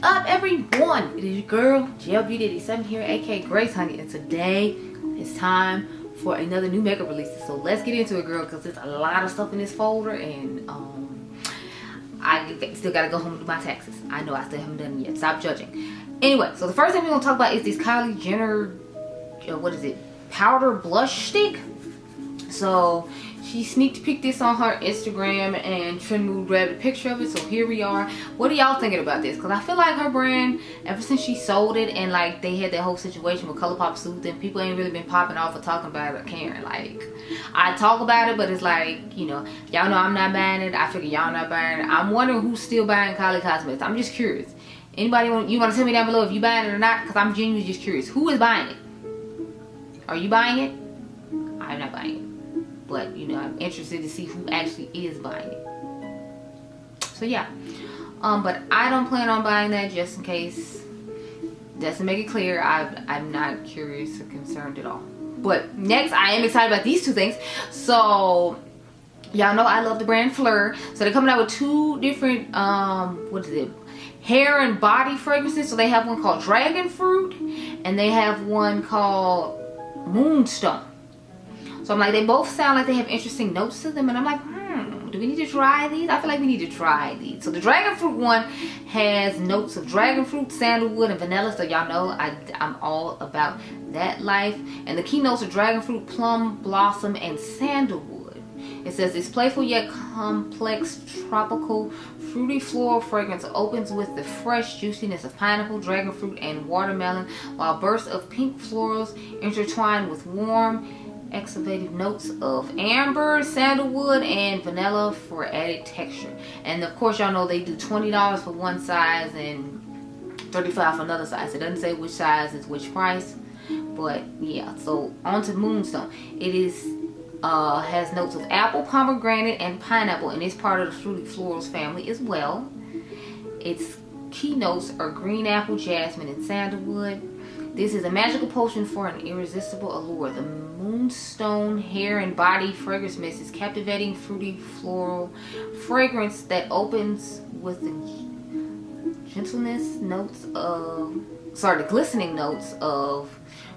up, everyone? It is your girl Gelbeauty here, aka Grace Honey, and today it's time for another new makeup release. So let's get into it, girl, because there's a lot of stuff in this folder, and I still gotta go home and do my taxes. I know I still haven't done it yet. Stop judging. Anyway, so the first thing we're gonna talk about is this Kylie Jenner, what is it, powder blush stick. So she sneak peeked this on her Instagram, and Tren Mo grabbed a picture of it. So here we are. What are y'all thinking about this? Because I feel like her brand, ever since she sold it, and like they had that whole situation with ColourPop Soothing, people ain't really been popping off or talking about it or caring. Like, I talk about it, but it's like, you know, y'all know I'm not buying it. I figure y'all not buying it. I'm wondering who's still buying Kylie Cosmetics. I'm just curious. Anybody want to tell me down below if you buying it or not? Because I'm genuinely just curious. Who is buying it? Are you buying it? I'm not buying it. But, you know, I'm interested to see who actually is buying it. So, yeah. But I don't plan on buying that, just in case. Just to make it clear, I'm not curious or concerned at all. But next, I am excited about these two things. So, y'all know I love the brand Flur. So, they're coming out with two different, what is it? Hair and body fragrances. So, they have one called Dragon Fruit. And they have one called Moonstone. So I'm like, they both sound like they have interesting notes to them, and I'm like, do we need to try these? I feel like we need to try these. So the dragon fruit one has notes of dragon fruit, sandalwood, and vanilla. So y'all know I'm all about that life. And the key notes are dragon fruit, plum, blossom, and sandalwood. It says this playful yet complex tropical fruity floral fragrance opens with the fresh juiciness of pineapple, dragon fruit, and watermelon, while bursts of pink florals intertwine with warm exudative notes of amber, sandalwood, and vanilla for added texture. And of course, y'all know they do $20 for one size and $35 for another size. It doesn't say which size is which price, but yeah. So on to Moonstone. It is has notes of apple, pomegranate, and pineapple, and it's part of the fruity florals family as well. Its key notes are green apple, jasmine, and sandalwood. This is a magical potion for an irresistible allure. The Moonstone hair and body fragrance mist is captivating fruity floral fragrance that opens with the the glistening notes of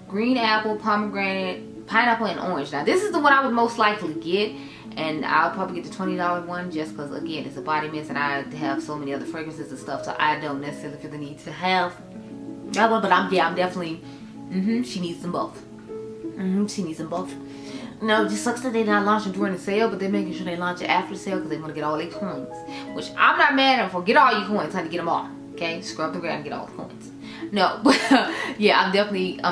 green apple, pomegranate, pineapple, and orange. Now this is the one I would most likely get, and I'll probably get the $20 one just because, again, it's a body mist and I have so many other fragrances and stuff, so I don't necessarily feel the need to have that one. But I'm definitely, she needs them both. She needs them both. No, it just sucks that they're not launching during the sale, but they're making sure they launch it after the sale because they want to get all their coins. Which I'm not mad at them for. Get all your coins, honey, get them all. Okay, scrub the ground and get all the coins. No, but yeah, I'm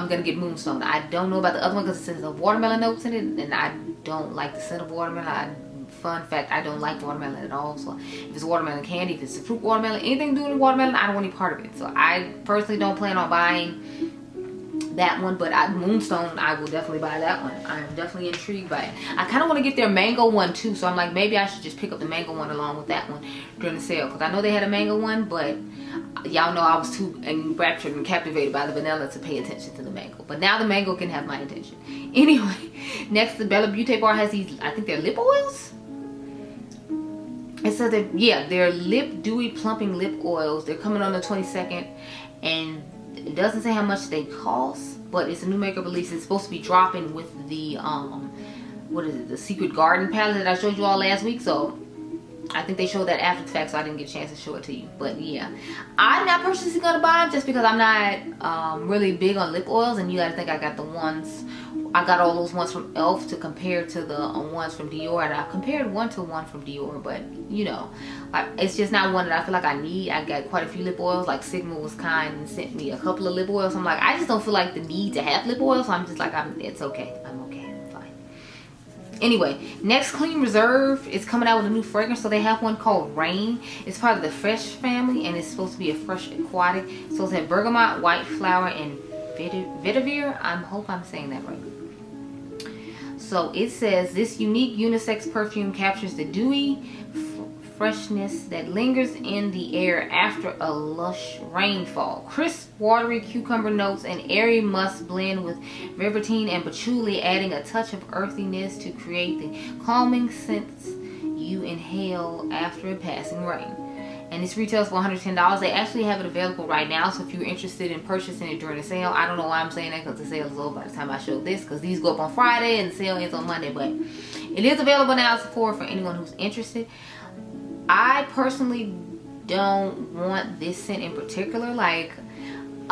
gonna get Moonstone. I don't know about the other one because it says the watermelon notes in it, and I don't like the scent of watermelon. Fun fact, I don't like watermelon at all. So if it's watermelon candy, if it's a fruit watermelon, anything doing with watermelon, I don't want any part of it. So I personally don't plan on buying that one, but Moonstone, I will definitely buy that one. I'm definitely intrigued by it. I kind of want to get their mango one too, so I'm like, maybe I should just pick up the mango one along with that one during the sale, because I know they had a mango one, but y'all know I was too enraptured and captivated by the vanilla to pay attention to the mango. But now the mango can have my attention. Anyway, next, the Beaute Bar has these, I think they're lip oils. It says that, yeah, they're lip dewy plumping lip oils. They're coming on the 22nd, and it doesn't say how much they cost, but it's a new makeup release. It's supposed to be dropping with the what is it, the Secret Garden palette that I showed you all last week. So I think they showed that after the fact, so I didn't get a chance to show it to you. But yeah, I'm not personally gonna buy them just because I'm not really big on lip oils, and you gotta think I got the ones, I got all those ones from e.l.f. to compare to the ones from Dior, and I compared one to one from Dior, but you know, it's just not one that I feel like I need. I got quite a few lip oils. Like Sigma was kind and sent me a couple of lip oils. I'm like, I just don't feel like the need to have lip oils, so I'm just like, it's okay. I'm okay. I'm fine. Anyway, next, Clean Reserve is coming out with a new fragrance. So they have one called Rain. It's part of the Fresh family, and it's supposed to be a fresh aquatic. It's supposed to have bergamot, white flower, and vetiver. I hope I'm saying that right. So it says this unique unisex perfume captures the dewy freshness that lingers in the air after a lush rainfall. Crisp, watery cucumber notes and airy musk blend with velveteen and patchouli, adding a touch of earthiness to create the calming scents you inhale after a passing rain. and this retails for $110. They actually have it available right now, so if you're interested in purchasing it during the sale, I don't know why I'm saying that because the sale is over by the time I show this, because these go up on Friday and the sale ends on Monday, but it is available now at Sephora for anyone who's interested. I personally don't want this scent in particular. Like,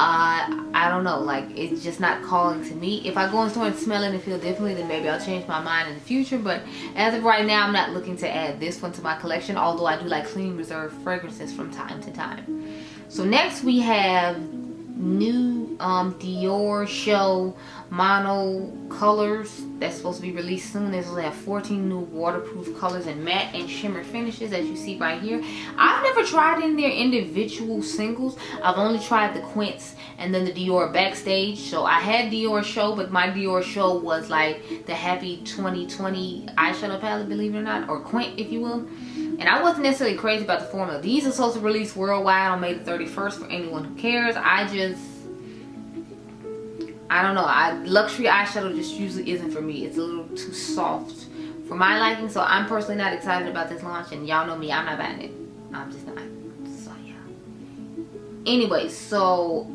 I don't know, like, it's just not calling to me. If I go in store and smell it and feel differently, then maybe I'll change my mind in the future, but as of right now, I'm not looking to add this one to my collection, although I do like clean reserve fragrances from time to time. So next we have new Dior Show mono colors that's supposed to be released soon. They have 14 new waterproof colors and matte and shimmer finishes, as you see right here. I've never tried in their individual singles. I've only tried the Quince and then the Dior Backstage. So I had Dior Show, but my Dior Show was like the Happy 2020 eyeshadow palette, believe it or not, or Quint, if you will. And I wasn't necessarily crazy about the formula. These are supposed to release worldwide on May the 31st for anyone who cares. I don't know. Luxury eyeshadow just usually isn't for me. It's a little too soft for my liking. So I'm personally not excited about this launch. And y'all know me, I'm not buying it. I'm just not. So yeah. Anyway, so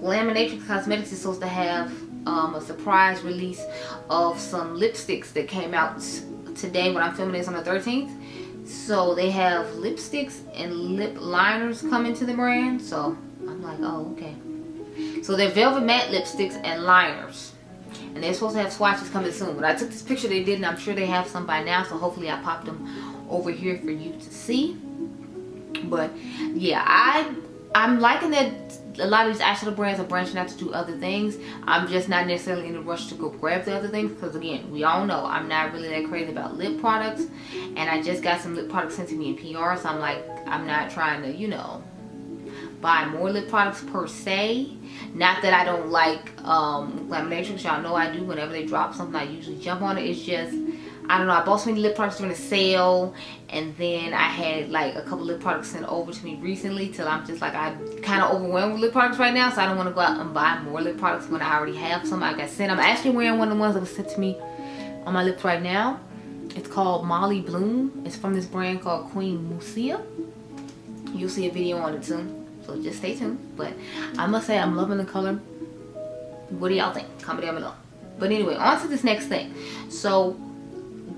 Lamination Cosmetics is supposed to have a surprise release of some lipsticks that came out today when I'm filming this on the 13th. So they have lipsticks and lip liners coming to the brand. So I'm like, oh, okay. So they're velvet matte lipsticks and liners, and they're supposed to have swatches coming soon. But I took this picture, they did, and I'm sure they have some by now, so hopefully I popped them over here for you to see. But yeah, I'm liking that a lot of these eyeshadow brands are branching out to do other things. I'm just not necessarily in a rush to go grab the other things, because again, we all know I'm not really that crazy about lip products, and I just got some lip products sent to me in PR, so I'm like, I'm not trying to, you know, buy more lip products per se. Not that I don't like Lamination, y'all know I do. Whenever they drop something, I usually jump on it. It's just, I don't know, I bought so many lip products during the sale, and then I had like a couple lip products sent over to me recently, till I'm just like, I'm kind of overwhelmed with lip products right now, so I don't want to go out and buy more lip products when I already have some. Like I said, I'm actually wearing one of the ones that was sent to me on my lips right now. It's called Molly Bloom. It's from this brand called Queen Musia. You'll see a video on it soon, so just stay tuned. But I must say, I'm loving the color. What do y'all think? Comment down below. But anyway, on to this next thing. So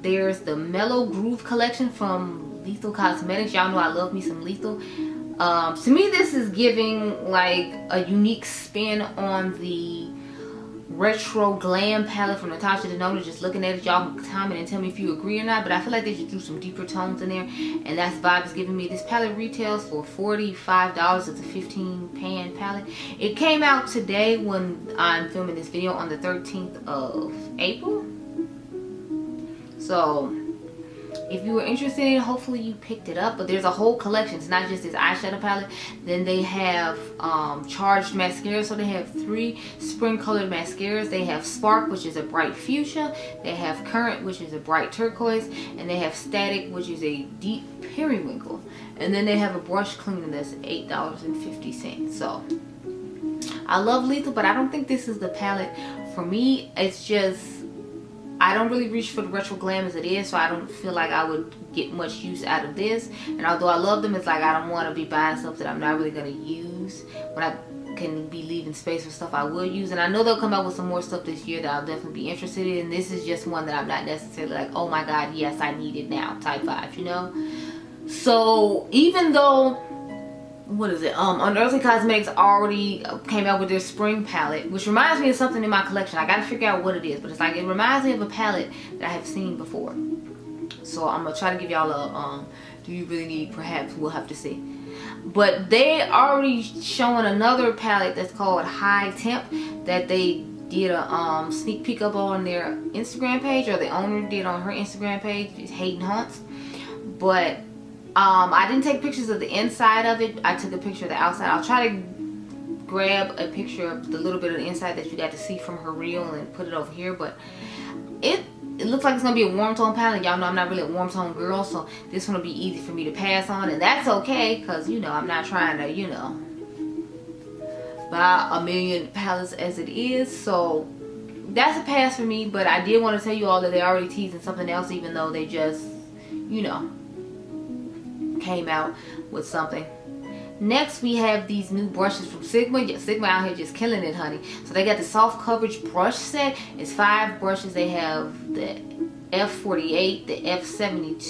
there's the Mellow Groove collection from Lethal Cosmetics. Y'all know I love me some Lethal. To me, this is giving like a unique spin on the retro glam palette from Natasha Denona. Just looking at it, y'all can comment and tell me if you agree or not, but I feel like they just threw some deeper tones in there, and that's vibe is giving me. This palette retails for $45. It's a 15 pan palette. It came out today when I'm filming this video on the 13th of April. So if you were interested in it, hopefully you picked it up. But there's a whole collection. It's not just this eyeshadow palette. Then they have charged mascaras. So they have 3 spring colored mascaras. They have Spark, which is a bright fuchsia. They have Current, which is a bright turquoise. And they have Static, which is a deep periwinkle. And then they have a brush cleaner that's $8.50. So I love Lethal, but I don't think this is the palette for me. It's just, I don't really reach for the retro glam as it is, so I don't feel like I would get much use out of this. And although I love them, it's like I don't want to be buying stuff that I'm not really going to use when I can be leaving space for stuff I will use. And I know they'll come out with some more stuff this year that I'll definitely be interested in. This is just one that I'm not necessarily like, oh my god, yes, I need it now type vibe, you know. So even though, what is it, Undiscovered Cosmetics already came out with their spring palette, which reminds me of something in my collection. I gotta figure out what it is, but it's like, it reminds me of a palette that I have seen before. So I'm gonna try to give y'all a do you really need, perhaps, we'll have to see. But they already showing another palette that's called High Temp that they did a sneak peek up on their Instagram page, or the owner did on her Instagram page. It's Hayden Hunts. But I didn't take pictures of the inside of it. I took a picture of the outside. I'll try to grab a picture of the little bit of the inside that you got to see from her reel and put it over here. But it looks like it's going to be a warm tone palette. Y'all know I'm not really a warm tone girl, so this one will be easy for me to pass on. And that's okay, because, you know, I'm not trying to, you know, buy a million palettes as it is. So that's a pass for me. But I did want to tell you all that they're already teasing something else, even though they just, you know, came out with something. Next, we have these new brushes from Sigma. Yeah, Sigma out here just killing it, honey. So they got the soft coverage brush set. It's 5 brushes. They have the F48, the F72,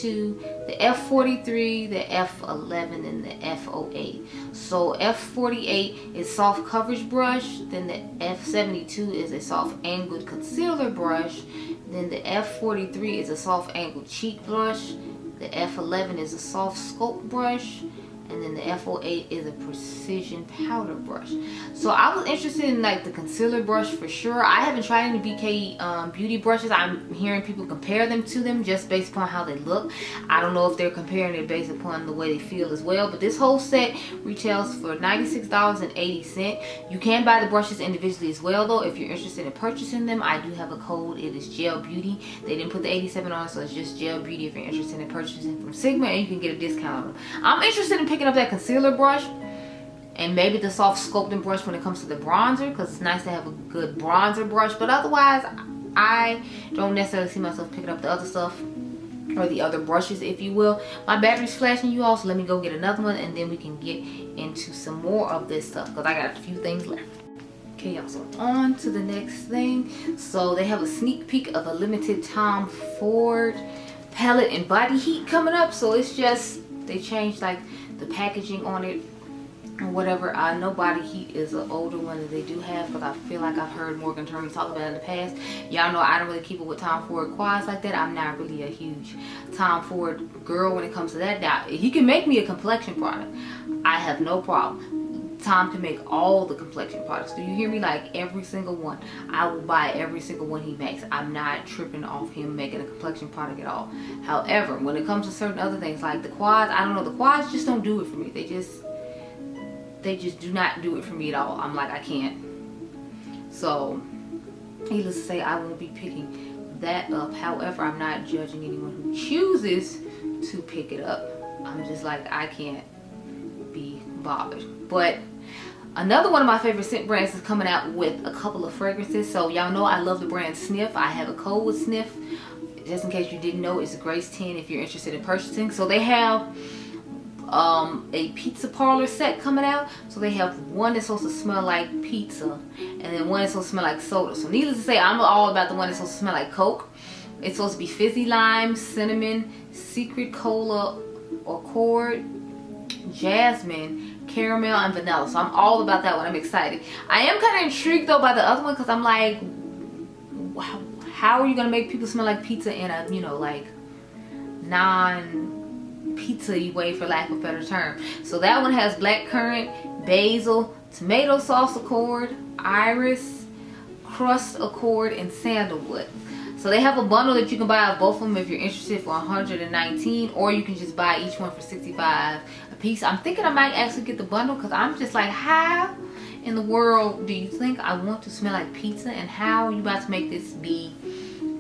the F43, the F11, and the F08. So F48 is soft coverage brush. Then the F72 is a soft angled concealer brush. Then the F43 is a soft angled cheek brush. The F11 is a soft sculpt brush. And then the F08 is a precision powder brush. So I was interested in like the concealer brush for sure. I haven't tried any BK Beauty brushes. I'm hearing people compare them to them just based upon how they look. I don't know if they're comparing it based upon the way they feel as well. But this whole set retails for $96.80. You can buy the brushes individually as well though. If you're interested in purchasing them, I do have a code. It is Gelbeauty. They didn't put the 87 on, so it's just Gelbeauty if you're interested in purchasing from Sigma, and you can get a discount on them. I'm interested in picking up that concealer brush and maybe the soft sculpting brush when it comes to the bronzer, because it's nice to have a good bronzer brush. But otherwise, I don't necessarily see myself picking up the other stuff, or the other brushes, if you will. My battery's flashing, you all, so let me go get another one, and then we can get into some more of this stuff, because I got a few things left. Okay, y'all, so on to the next thing. So they have a sneak peek of a limited Tom Ford palette and body heat coming up. So it's just, they changed like the packaging on it or whatever. I know body heat is an older one that they do have, but I feel like I've heard Morgan Turner talk about it in the past. Y'all know I don't really keep it with Tom Ford quads like that. I'm not really a huge Tom Ford girl when it comes to that. Now, he can make me a complexion product. I have no problem. Tom can make all the complexion products. Do you hear me? Like every single one. I will buy every single one he makes. I'm not tripping off him making a complexion product at all. However, when it comes to certain other things like the quads, I don't know, the quads just don't do it for me. They just do not do it for me at all. I'm like, I can't. So needless to say, I won't be picking that up. However, I'm not judging anyone who chooses to pick it up. I'm just like, I can't be bothered. But another one of my favorite scent brands is coming out with a couple of fragrances. So y'all know I love the brand Snif. I have a code with Snif. Just in case you didn't know, it's Grace 10 if you're interested in purchasing. So they have a pizza parlor set coming out. So they have one that's supposed to smell like pizza, and then one that's supposed to smell like soda. So needless to say, I'm all about the one that's supposed to smell like Coke. It's supposed to be fizzy lime, cinnamon, secret cola or cord, jasmine, caramel, and vanilla. So I'm all about that one. I'm excited. I am kind of intrigued though by the other one, because I'm like, wow, how are you gonna make people smell like pizza in a, you know, like non-pizza-y way, for lack of a better term. So that one has blackcurrant, basil, tomato sauce accord, iris, crust accord, and sandalwood. So they have a bundle that you can buy of both of them if you're interested for $119, or you can just buy each one for $65 a piece. I'm thinking I might actually get the bundle, because I'm just like, how in the world do you think I want to smell like pizza, and how are you about to make this be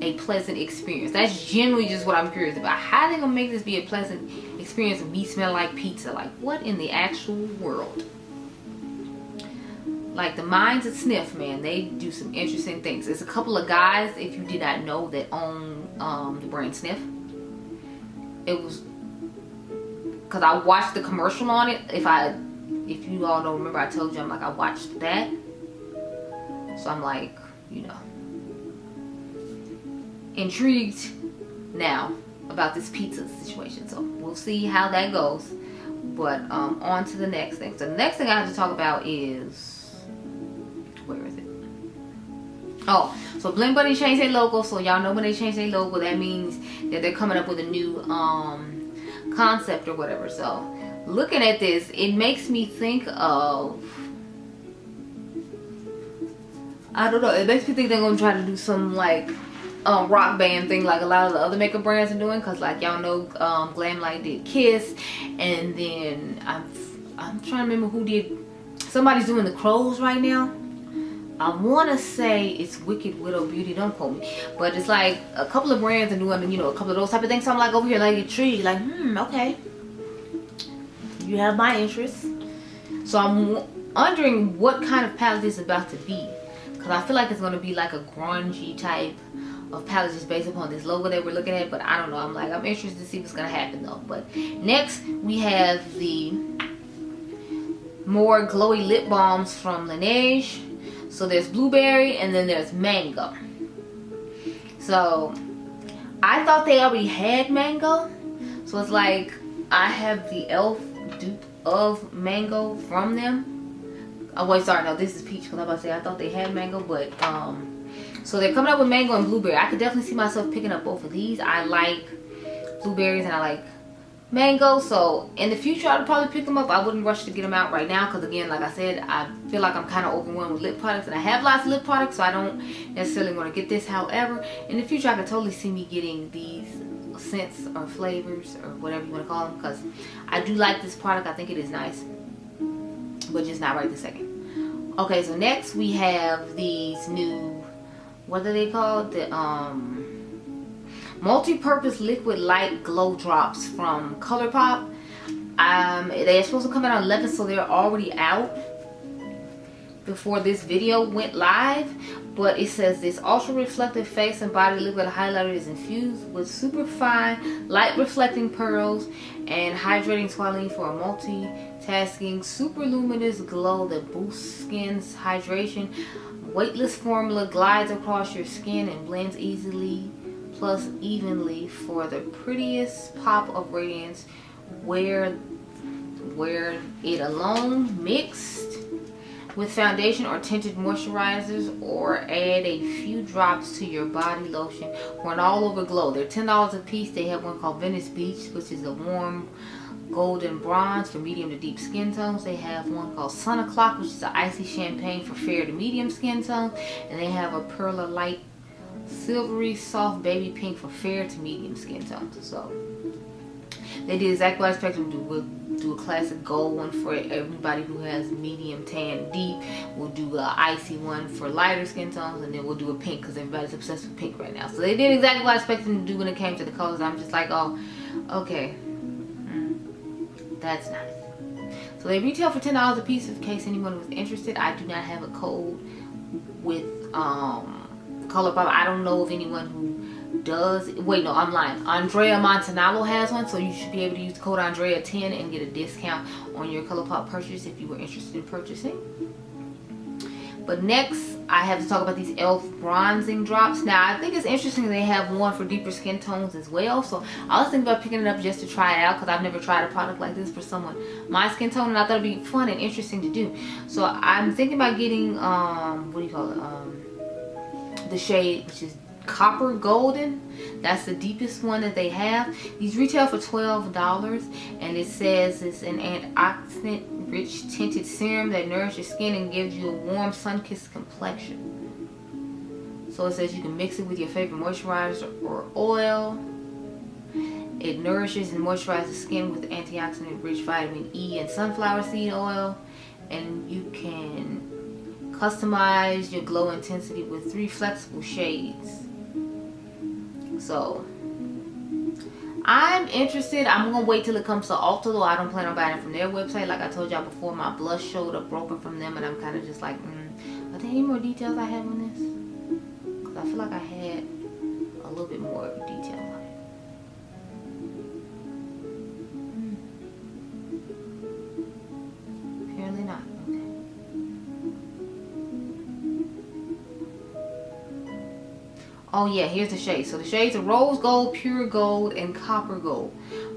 a pleasant experience? That's generally just what I'm curious about. How are they gonna make this be a pleasant experience and me smell like pizza? Like, what in the actual world? Like the minds at Snif, man, they do some interesting things. There's a couple of guys, if you did not know, that own the brand Snif. It was because I watched the commercial on it. If you all don't remember, I told you, I'm like, I watched that. So I'm like, you know, intrigued now about this pizza situation. So we'll see how that goes. But on to the next thing. So the next thing I have to talk about is, where is it? Oh, so Blink Buddy changed their logo. So y'all know when they change their logo, that means that they're coming up with a new concept or whatever. So looking at this, it makes me think of, I don't know, it makes me think they're gonna try to do some like rock band thing like a lot of the other makeup brands are doing, because like y'all know Glam Light did Kiss, and then I'm trying to remember who did, somebody's doing the Crows right now. I want to say it's Wicked Widow Beauty, don't quote me, but it's like a couple of brands are doing, you know, a couple of those type of things. So I'm like over here like intrigued, like, okay, you have my interest. So I'm wondering what kind of palette this is about to be, because I feel like it's going to be like a grungy type of palettes just based upon this logo that we're looking at, but I don't know. I'm interested to see what's gonna happen though. But next we have the more glowy lip balms from Laneige. So there's blueberry and then there's mango. So I thought they already had mango, so it's like I have the elf dupe of mango from them. Oh wait, sorry, no, this is peach, because I'm about to say I thought they had mango, but so they're coming up with mango and blueberry. I could definitely see myself picking up both of these. I like blueberries and I like mango, so in the future I'd probably pick them up. I wouldn't rush to get them out right now, because again, like I said, I feel like I'm kind of overwhelmed with lip products, and I have lots of lip products, so I don't necessarily want to get this. However, in the future I could totally see me getting these scents or flavors or whatever you want to call them, because I do like this product. I think it is nice, but just not right this second. Okay, so next we have these new, what are they called, the multi-purpose liquid light glow drops from ColourPop. They're supposed to come out on 11, so they're already out before this video went live. But it says this ultra reflective face and body liquid highlighter is infused with super fine light reflecting pearls and hydrating tourmaline for a multitasking super luminous glow that boosts skin's hydration. Weightless formula glides across your skin and blends easily plus evenly for the prettiest pop of radiance. Wear it alone, mixed with foundation or tinted moisturizers, or add a few drops to your body lotion for an all over glow. They're $10 a piece. They have one called Venice Beach, which is a warm golden bronze for medium to deep skin tones. They have one called Sun O'Clock, which is an icy champagne for fair to medium skin tones. And they have a Perla Light silvery soft baby pink for fair to medium skin tones. So they did exactly what I expected them to do. We'll do a classic gold one for everybody who has medium tan deep. We'll do a icy one for lighter skin tones, and then we'll do a pink because everybody's obsessed with pink right now. So they did exactly what I expected them to do when it came to the colors. I'm just like, oh, okay, that's nice. So they retail for $10 a piece in case anyone was interested. I do not have a code with ColourPop. I don't know of anyone who does. Wait, no, I'm lying. Andrea Montanalo has one, so you should be able to use the code Andrea10 and get a discount on your ColourPop purchase if you were interested in purchasing. But next, I have to talk about these e.l.f. bronzing drops. Now, I think it's interesting they have one for deeper skin tones as well. So I was thinking about picking it up just to try it out, because I've never tried a product like this for someone my skin tone, and I thought it'd be fun and interesting to do. So I'm thinking about getting what do you call it? The shade, which is Copper Golden. That's the deepest one that they have. These retail for $12, and it says it's an antioxidant rich tinted serum that nourishes skin and gives you a warm sun-kissed complexion. So it says you can mix it with your favorite moisturizer or oil. It nourishes and moisturizes skin with antioxidant rich vitamin E and sunflower seed oil, and you can customize your glow intensity with 3 flexible shades. So I'm interested. I'm gonna wait till it comes to Ulta, though. I don't plan on buying it from their website. Like I told y'all before, my blush showed up broken from them, and I'm kind of just like, are there any more details I have on this? Because I feel like I had a little bit more detail on it. Apparently not. Oh yeah, here's the shades. So the shades are Rose Gold, Pure Gold, and Copper Gold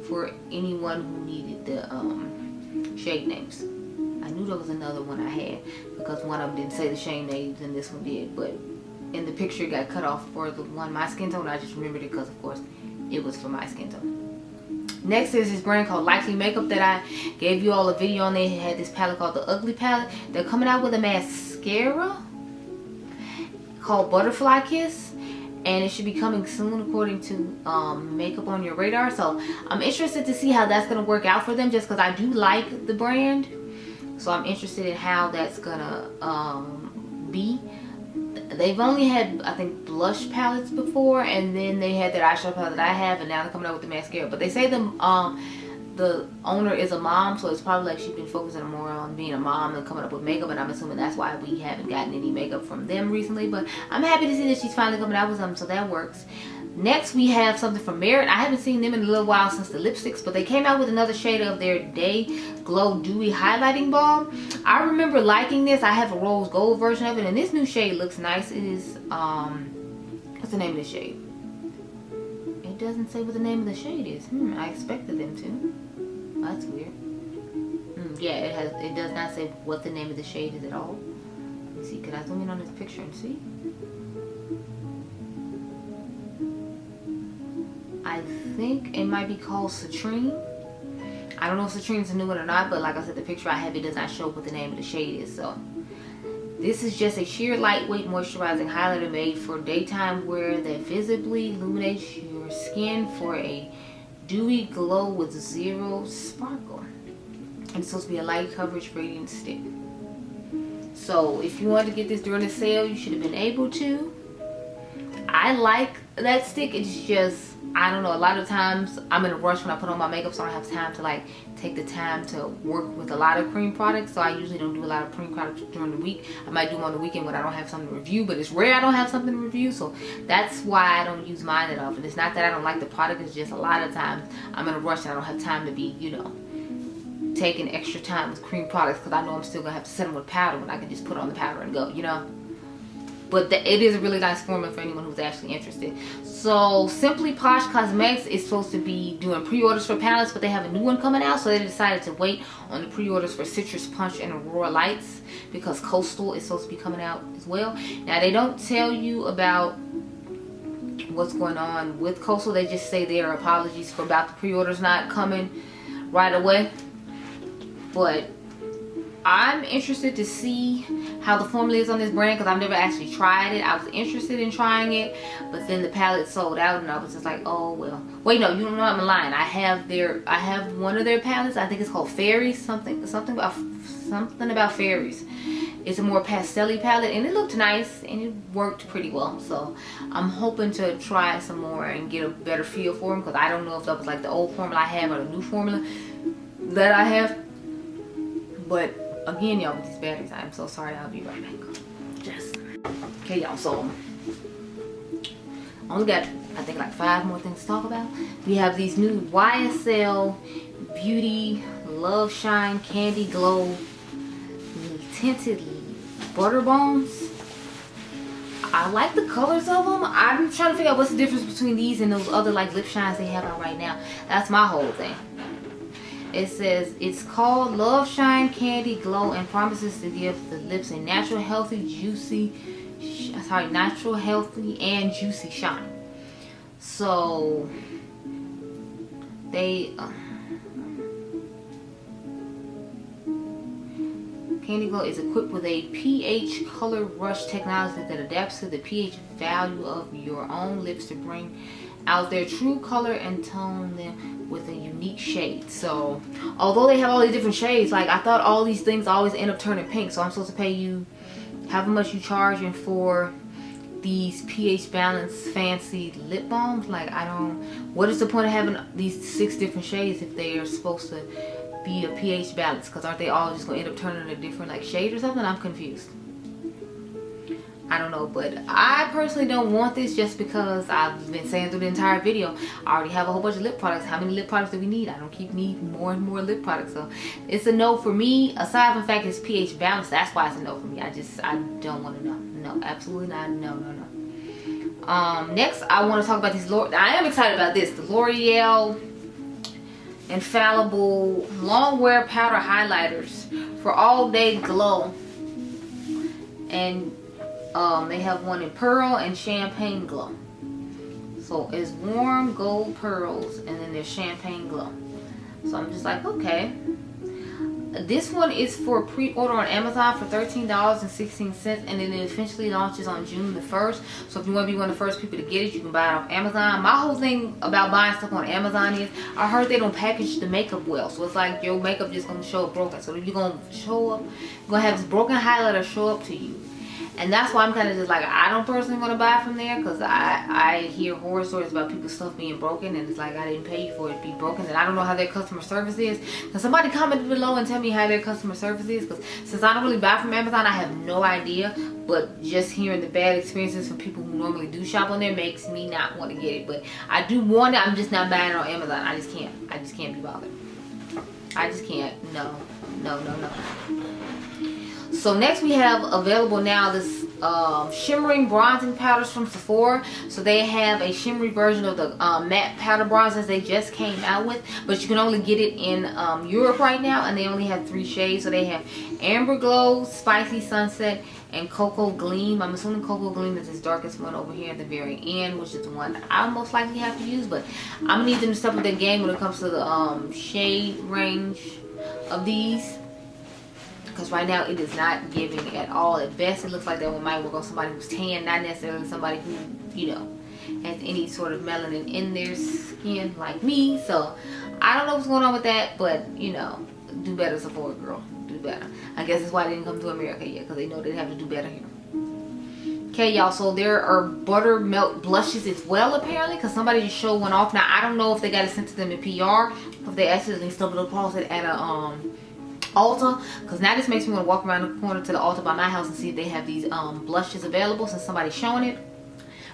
for anyone who needed the shade names. I knew there was another one I had because one of them didn't say the shade names and this one did, but in the picture it got cut off for the one my skin tone. I just remembered it because of course it was for my skin tone. Next is this brand called Likely Makeup that I gave you all a video on. They had this palette called the Ugly Palette. They're coming out with a mascara called Butterfly Kiss, and it should be coming soon according to Makeup on Your Radar. So I'm interested to see how that's going to work out for them, just because I do like the brand. So I'm interested in how that's going to be. They've only had, I think, blush palettes before, and then they had that eyeshadow palette that I have, and now they're coming out with the mascara. But they say the the owner is a mom, so it's probably like she's been focusing more on being a mom and coming up with makeup, and I'm assuming that's why we haven't gotten any makeup from them recently. But I'm happy to see that she's finally coming out with something, so that works. Next we have something from Merit. I haven't seen them in a little while since the lipsticks, but they came out with another shade of their Day Glow Dewy Highlighting Balm. I remember liking this. I have a rose gold version of it, and this new shade looks nice. It is what's the name of the shade? It doesn't say what the name of the shade is. I expected them to. That's weird. Yeah, it does not say what the name of the shade is at all. Let me see. Can I zoom in on this picture and see? I think it might be called Citrine. I don't know if Citrine's a new one or not, but like I said, the picture I have, it does not show what the name of the shade is. So this is just a sheer lightweight moisturizing highlighter made for daytime wear that visibly illuminates your skin for a dewy glow with zero sparkle. And it's supposed to be a light coverage radiant stick. So if you wanted to get this during the sale, you should have been able to. I like that stick. It's just, I don't know, a lot of times I'm in a rush when I put on my makeup, so I don't have time to like take the time to work with a lot of cream products. So I usually don't do a lot of cream products during the week. I might do them on the weekend when I don't have something to review, but it's rare I don't have something to review, so that's why I don't use mine that often. It's not that I don't like the product, it's just a lot of times I'm in a rush and I don't have time to be, you know, taking extra time with cream products, because I know I'm still gonna have to set them with powder when I can just put on the powder and go, you know. But it is a really nice formula for anyone who's actually interested. So Simply Posh Cosmetics is supposed to be doing pre-orders for palettes, but they have a new one coming out, so they decided to wait on the pre-orders for Citrus Punch and Aurora Lights because Coastal is supposed to be coming out as well. Now they don't tell you about what's going on with Coastal. They just say their apologies for about the pre-orders not coming right away. But I'm interested to see how the formula is on this brand, because I've never actually tried it. I was interested in trying it, but then the palette sold out and I was just like, oh well. Wait, no, you don't know, I'm lying. I have one of their palettes. I think it's called Fairies, something about fairies. It's a more pastel-y palette, and it looked nice and it worked pretty well. So I'm hoping to try some more and get a better feel for them, because I don't know if that was like the old formula I have or the new formula that I have. But again, y'all, with these batteries, I am so sorry. I'll be right back. Just okay, y'all. So only got, I think, like 5 more things to talk about. We have these new YSL Beauty Love Shine Candy Glow tinted butter bombs. I like the colors of them. I'm trying to figure out what's the difference between these and those other like lip shines they have out right now. That's my whole thing. It says it's called Love Shine Candy Glow and promises to give the lips a natural, healthy, natural, healthy, and juicy shine. So they Candy Glow is equipped with a pH color rush technology that adapts to the pH value of your own lips to bring out their true color and tone them with a unique shade. So although they have all these different shades, like I thought all these things always end up turning pink, so I'm supposed to pay you however much you charging for these pH balanced fancy lip balms. Like, I don't, what is the point of having these 6 different shades if they are supposed to be a pH balance? Because aren't they all just gonna end up turning a different like shade or something? I'm confused. I don't know, but I personally don't want this, just because I've been saying through the entire video, I already have a whole bunch of lip products. How many lip products do we need? I don't keep needing more and more lip products. So it's a no for me. Aside from the fact it's pH balanced, that's why it's a no for me. I don't want to know. No, absolutely not. No. Next I want to talk about these I am excited about this. The L'Oreal Infallible Long Wear Powder Highlighters for All Day Glow. And they have one in Pearl and Champagne Glow. So it's warm gold pearls and then there's Champagne Glow. So I'm just like, okay. This one is for pre-order on Amazon for $13.16, and then it eventually launches on June the 1st. So if you want to be one of the first people to get it, you can buy it off Amazon. My whole thing about buying stuff on Amazon is I heard they don't package the makeup well. So it's like your makeup just gonna show up broken. So if you're gonna show up, you're gonna have this broken highlighter show up to you, And that's why I'm kind of just like, I don't personally want to buy from there, because I hear horror stories about people's stuff being broken, and it's like, I didn't pay you for it to be broken, and I don't know how their customer service is. Can somebody comment below and tell me how their customer service is? Because since I don't really buy from Amazon, I have no idea. But just hearing the bad experiences from people who normally do shop on there makes me not want to get it. But I do want it. I'm just not buying it on Amazon. I just can't be bothered. I just can't. No. So next we have available now this shimmering bronzing powders from Sephora. So they have a shimmery version of the matte powder bronzers they just came out with, but you can only get it in Europe right now, and they only have 3 shades. So they have Amber Glow, Spicy Sunset, and Cocoa Gleam. I'm assuming Cocoa Gleam is this darkest one over here at the very end, which is the one I most likely have to use, but I'm gonna need them to step up their game when it comes to the shade range of these, because right now it is not giving at all. At best, it looks like that one might work on somebody who's tan, not necessarily somebody who, you know, has any sort of melanin in their skin like me. So I don't know what's going on with that, but you know, do better, Sephora girl, do better. I guess that's why they didn't come to America yet, because they know they have to do better here. Okay, y'all, so there are buttermilk blushes as well, apparently, because somebody just showed one off. Now I don't know if they got it sent to them in PR, if they accidentally stumbled across it at a Ulta, because now this makes me want to walk around the corner to the Ulta by my house and see if they have these blushes available, since somebody's showing it.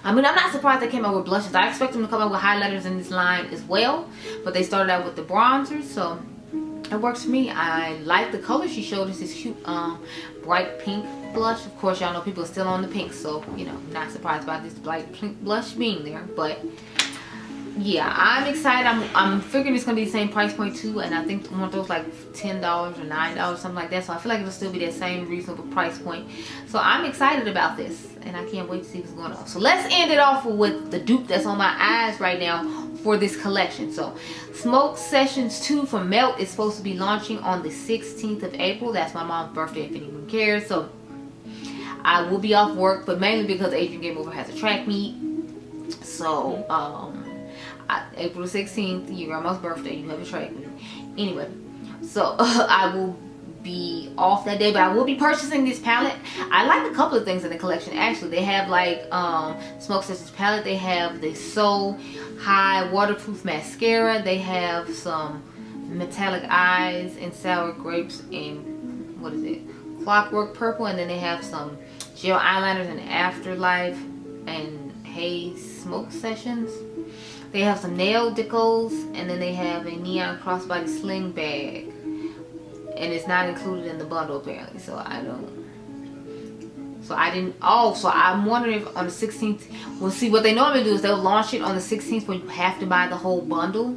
I mean, I'm not surprised they came out with blushes. I expect them to come out with highlighters in this line as well, but they started out with the bronzers, so it works for me. I like the color she showed us, this cute bright pink blush. Of course, y'all know people are still on the pink, so you know, not surprised about this bright pink blush being there. But yeah, I'm excited. I'm figuring it's gonna be the same price point too, and I think one of those like $10 or $9, something like that. So I feel like it'll still be that same reasonable price point. So I'm excited about this, and I can't wait to see what's going on. So let's end it off with the dupe that's on my eyes right now for this collection. So Smoke Sessions 2 from Melt is supposed to be launching on the 16th of April. That's my mom's birthday, if anyone cares. So I will be off work, but mainly because Adriangameover has a track meet. So April 16th, your grandma's birthday, you have a track meet. Anyway, so I will be off that day, but I will be purchasing this palette. I like a couple of things in the collection actually. They have like Smoke Sessions palette, they have the So High waterproof mascara, they have some metallic eyes and sour grapes and what is it, clockwork purple, and then they have some gel eyeliners and Afterlife and Haze Smoke Sessions. They have some nail decals, and then they have a neon crossbody sling bag, and it's not included in the bundle apparently, so I'm wondering if on the 16th, we'll see. What they normally do is they'll launch it on the 16th where you have to buy the whole bundle,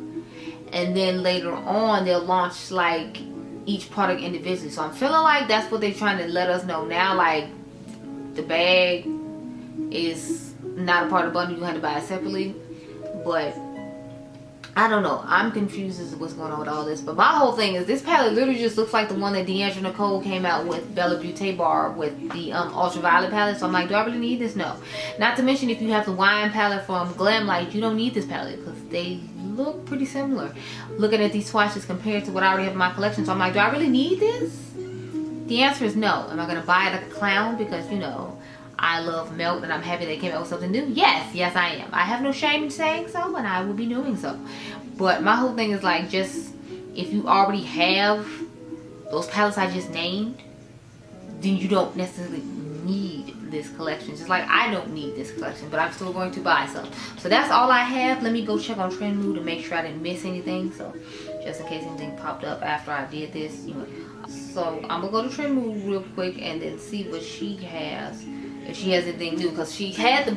and then later on they'll launch like each product individually. So I'm feeling like that's what they're trying to let us know now, like the bag is not a part of the bundle, you have to buy it separately. But I don't know, I'm confused as to what's going on with all this. But my whole thing is, this palette literally just looks like the one that D'Angelo Nicole came out with, Beaute Bar, with the ultraviolet palette. So I'm like, do I really need this? No. Not to mention, if you have the wine palette from Glamlight, you don't need this palette, because they look pretty similar. Looking at these swatches compared to what I already have in my collection, so I'm like, do I really need this? The answer is no. Am I going to buy it like a clown because, you know, I love Melt and I'm happy they came out with something new? Yes, I am. I have no shame in saying so, and I will be doing so. But my whole thing is like, just if you already have those palettes I just named, then you don't necessarily need this collection. Just like I don't need this collection, but I'm still going to buy some. So that's all I have. Let me go check on Tren Mo to make sure I didn't miss anything. So just in case anything popped up after I did this, you know. So I'm gonna go to Tren Mo real quick and then see what she has. If she has anything new, because she had the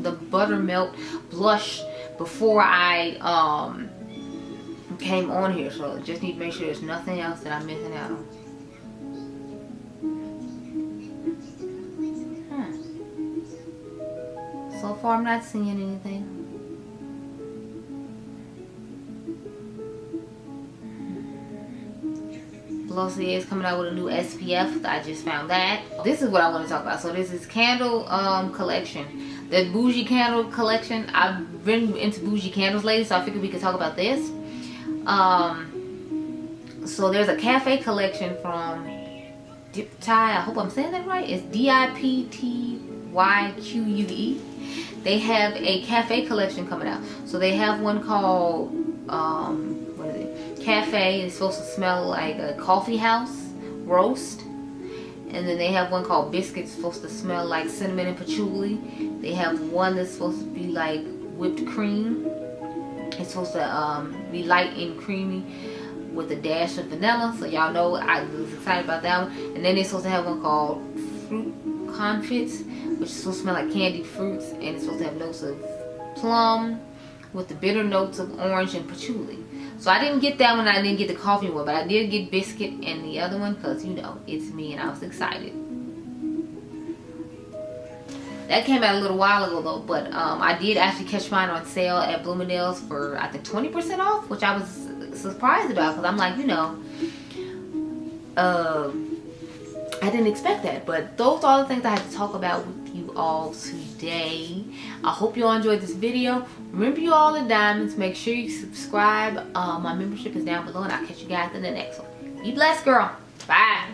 the buttermilk blush before I came on here, so just need to make sure there's nothing else that I'm missing out on. So far I'm not seeing anything. Glossier is coming out with a new SPF. I just found that. This is what I want to talk about. So this is candle collection. The bougie candle collection. I've been into bougie candles lately, so I figured we could talk about this. So there's a cafe collection from I hope I'm saying that right. It's Diyptyque. They have a cafe collection coming out. So they have one called what is it? Cafe. It's supposed to smell like a coffee house roast. And then they have one called Biscuits, supposed to smell like cinnamon and patchouli. They have one that's supposed to be like whipped cream. It's supposed to be light and creamy with a dash of vanilla. So y'all know I was excited about that one. And then they're supposed to have one called Fruit Confits, which is supposed to smell like candied fruits. And it's supposed to have notes of plum with the bitter notes of orange and patchouli. So I didn't get that one. I didn't get the coffee one, but I did get Biscuit and the other one because, you know, it's me and I was excited. That came out a little while ago though, but I did actually catch mine on sale at Bloomingdale's for I think 20% off, which I was surprised about because I'm like, you know, I didn't expect that. But those are all the things I had to talk about with you all today. I hope you all enjoyed this video. Remember, you all the diamonds. Make sure you subscribe. My membership is down below, and I'll catch you guys in the next one. Be blessed, girl. Bye.